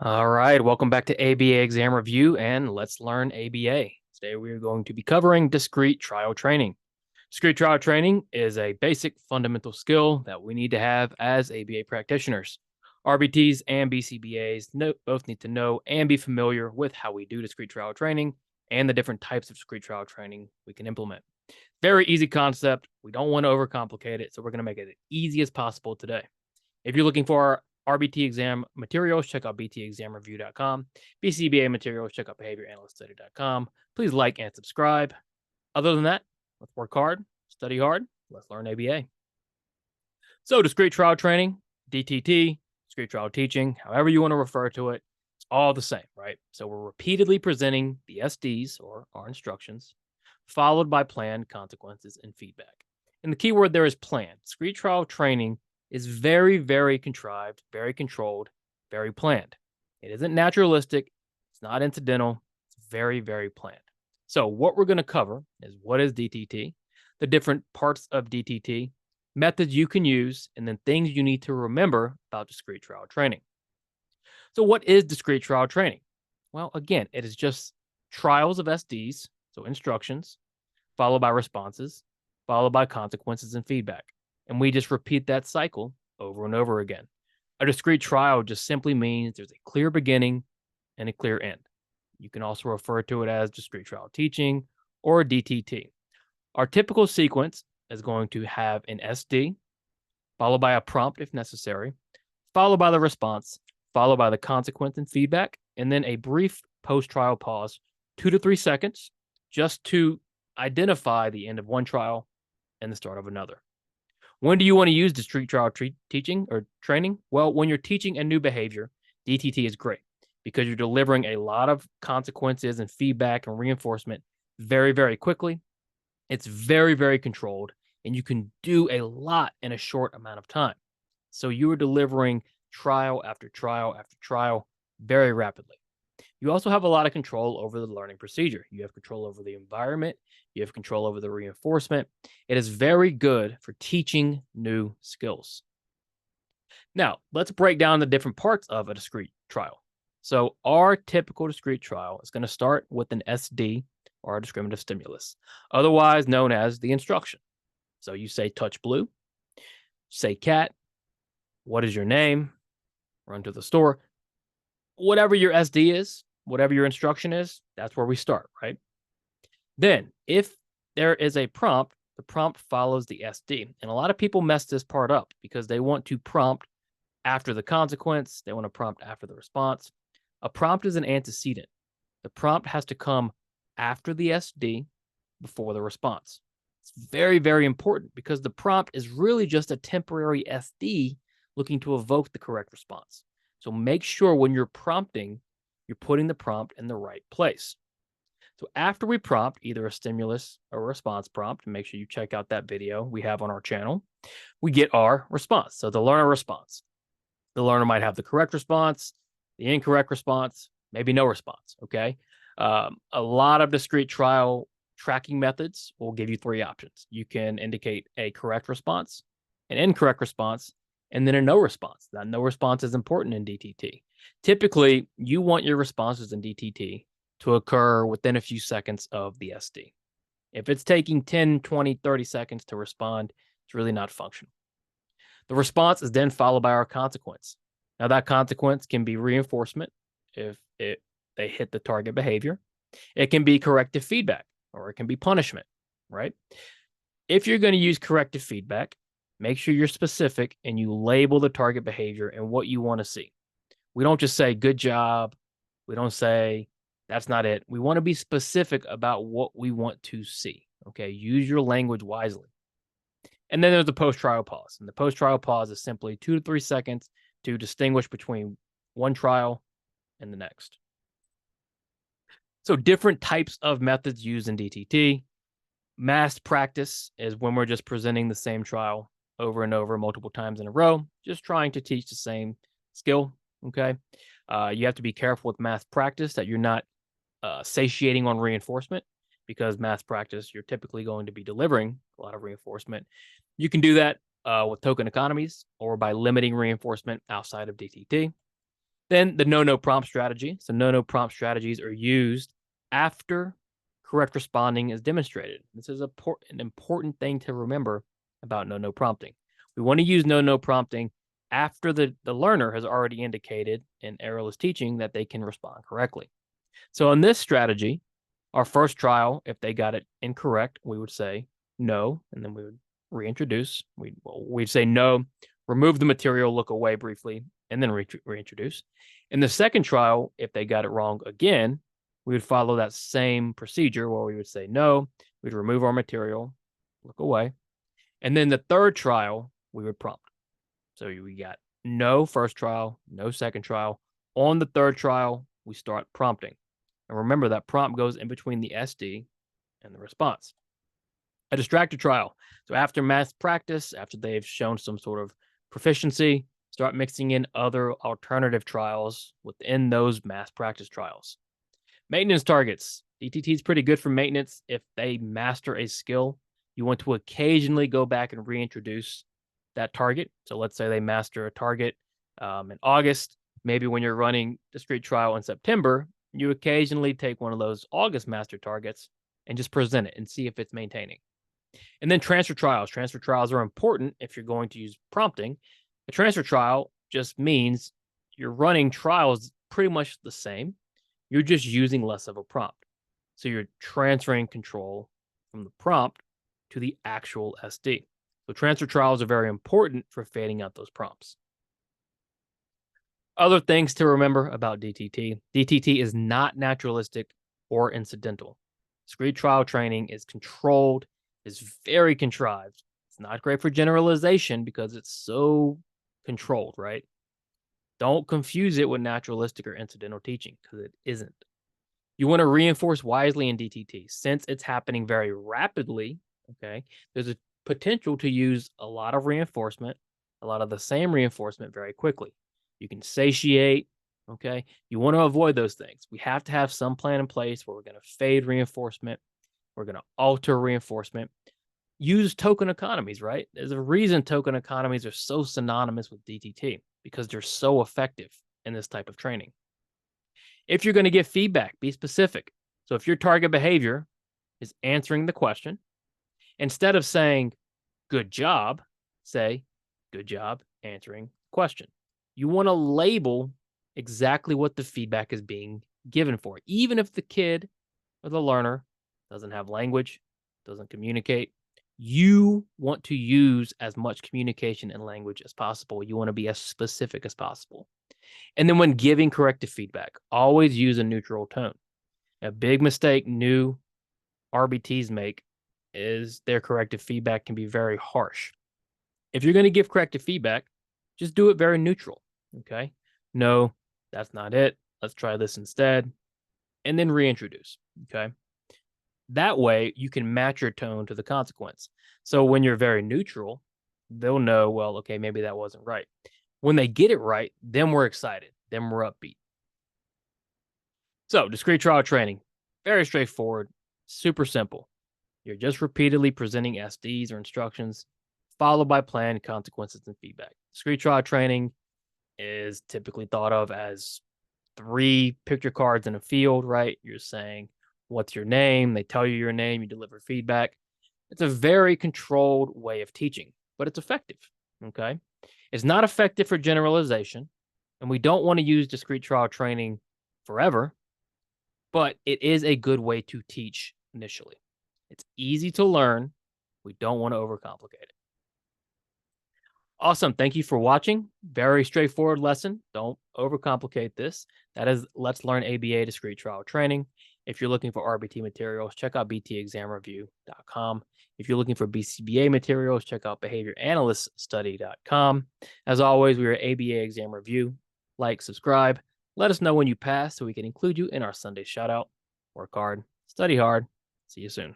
All right, welcome back to ABA exam review and let's learn ABA. Today we are going to be covering discrete trial training. Discrete trial training is a basic fundamental skill that we need to have as ABA practitioners. RBTs and BCBAs both need to know and be familiar with how we do discrete trial training and the different types of discrete trial training we can implement. Very easy concept. We don't want to overcomplicate it, so we're going to make it as easy as possible today. If you're looking for RBT exam materials, check out btexamreview.com. BCBA materials, check out behavioranalyststudy.com. Please like and subscribe. Other than that, let's work hard, study hard, let's learn ABA. So discrete trial training, DTT, discrete trial teaching, however you want to refer to it, it's all the same, right? So we're repeatedly presenting the SDs or our instructions, followed by planned consequences and feedback. And the key word there is planned. Discrete trial training is very, very contrived, very controlled, very planned. It isn't naturalistic. It's not incidental. It's very, very planned. So what we're going to cover is what is DTT, the different parts of DTT, methods you can use, and then things you need to remember about discrete trial training. So what is discrete trial training? Well, again, it is just trials of SDs, so instructions, followed by responses, followed by consequences and feedback. And we just repeat that cycle over and over again. A discrete trial just simply means there's a clear beginning and a clear end. You can also refer to it as discrete trial teaching or DTT. Our typical sequence is going to have an SD, followed by a prompt if necessary, followed by the response, followed by the consequence and feedback, and then a brief post-trial pause, 2 to 3 seconds, just to identify the end of one trial and the start of another. When do you want to use discrete trial teaching or training? Well, when you're teaching a new behavior, DTT is great because you're delivering a lot of consequences and feedback and reinforcement very, very quickly. It's very, very controlled, and you can do a lot in a short amount of time. So you are delivering trial after trial after trial very rapidly. You also have a lot of control over the learning procedure. You have control over the environment. You have control over the reinforcement. It is very good for teaching new skills. Now, let's break down the different parts of a discrete trial. So our typical discrete trial is going to start with an SD, or a discriminative stimulus, otherwise known as the instruction. So you say touch blue, say cat, what is your name, run to the store. Whatever your SD is, whatever your instruction is, that's where we start, right? Then, if there is a prompt, the prompt follows the SD. And a lot of people mess this part up because they want to prompt after the consequence. They want to prompt after the response. A prompt is an antecedent. The prompt has to come after the SD before the response. It's very, very important because the prompt is really just a temporary SD looking to evoke the correct response. So make sure when you're prompting, you're putting the prompt in the right place. So after we prompt either a stimulus or a response prompt, make sure you check out that video we have on our channel, we get our response. So the learner response. The learner might have the correct response, the incorrect response, maybe no response, okay? A lot of discrete trial tracking methods will give you 3 options. You can indicate a correct response, an incorrect response, and then a no response. That no response is important in DTT. Typically, you want your responses in DTT to occur within a few seconds of the SD. If it's taking 10, 20, 30 seconds to respond, it's really not functional. The response is then followed by our consequence. Now, that consequence can be reinforcement if they hit the target behavior. It can be corrective feedback, or it can be punishment, right? If you're going to use corrective feedback, make sure you're specific and you label the target behavior and what you want to see. We don't just say, good job. We don't say, that's not it. We want to be specific about what we want to see. Okay. Use your language wisely. And then there's the post-trial pause. And the post-trial pause is simply 2 to 3 seconds to distinguish between one trial and the next. So different types of methods used in DTT. Massed practice is when we're just presenting the same trial over and over multiple times in a row, just trying to teach the same skill, okay? You have to be careful with mass practice that you're not satiating on reinforcement, because mass practice, you're typically going to be delivering a lot of reinforcement. You can do that with token economies or by limiting reinforcement outside of DTT. Then the no prompt strategy. So no prompt strategies are used after correct responding is demonstrated. This is an important thing to remember about no prompting. We want to use no prompting after the learner has already indicated in errorless teaching that they can respond correctly. So in this strategy, our first trial, if they got it incorrect, we would say no, and then we would reintroduce. We'd say no, remove the material, look away briefly, and then reintroduce. In the second trial, if they got it wrong again, we would follow that same procedure where we would say no, we'd remove our material, look away. And then the third trial, we would prompt. So we got no first trial, no second trial. On the third trial, we start prompting. And remember that prompt goes in between the SD and the response. A distractor trial. So after math practice, after they've shown some sort of proficiency, start mixing in other alternative trials within those math practice trials. Maintenance targets. DTT is pretty good for maintenance. If they master a skill, you want to occasionally go back and reintroduce that target. So let's say they master a target in August. Maybe when you're running discrete trial in September, you occasionally take one of those August master targets and just present it and see if it's maintaining. And then transfer trials. Transfer trials are important if you're going to use prompting. A transfer trial just means you're running trials pretty much the same. You're just using less of a prompt. So you're transferring control from the prompt to the actual SD. So transfer trials are very important for fading out those prompts. Other things to remember about DTT. DTT is not naturalistic or incidental. Discrete trial training is controlled, is very contrived. It's not great for generalization because it's so controlled, right? Don't confuse it with naturalistic or incidental teaching because it isn't. You want to reinforce wisely in DTT. Since it's happening very rapidly, okay, there's a potential to use a lot of reinforcement, a lot of the same reinforcement very quickly. You can satiate, okay? You want to avoid those things. We have to have some plan in place where we're going to fade reinforcement. We're going to alter reinforcement. Use token economies, right? There's a reason token economies are so synonymous with DTT because they're so effective in this type of training. If you're going to give feedback, be specific. So if your target behavior is answering the question, instead of saying, good job, say, good job answering the question. You want to label exactly what the feedback is being given for, even if the kid or the learner doesn't have language, doesn't communicate. You want to use as much communication and language as possible. You want to be as specific as possible. And then when giving corrective feedback, always use a neutral tone. A big mistake new RBTs make is their corrective feedback can be very harsh. If you're going to give corrective feedback, just do it very neutral, okay? No, that's not it. Let's try this instead. And then reintroduce, okay? That way, you can match your tone to the consequence. So when you're very neutral, they'll know, well, okay, maybe that wasn't right. When they get it right, then we're excited. Then we're upbeat. So discrete trial training, very straightforward, super simple. You're just repeatedly presenting SDs or instructions, followed by plan, consequences, and feedback. Discrete trial training is typically thought of as 3 picture cards in a field, right? You're saying, what's your name? They tell you your name, you deliver feedback. It's a very controlled way of teaching, but it's effective, okay? It's not effective for generalization, and we don't want to use discrete trial training forever, but it is a good way to teach initially. It's easy to learn. We don't want to overcomplicate it. Awesome. Thank you for watching. Very straightforward lesson. Don't overcomplicate this. That is Let's Learn ABA Discrete Trial Training. If you're looking for RBT materials, check out btexamreview.com. If you're looking for BCBA materials, check out behavioranalyststudy.com. As always, we are ABA Exam Review. Like, subscribe. Let us know when you pass so we can include you in our Sunday shout-out. Work hard. Study hard. See you soon.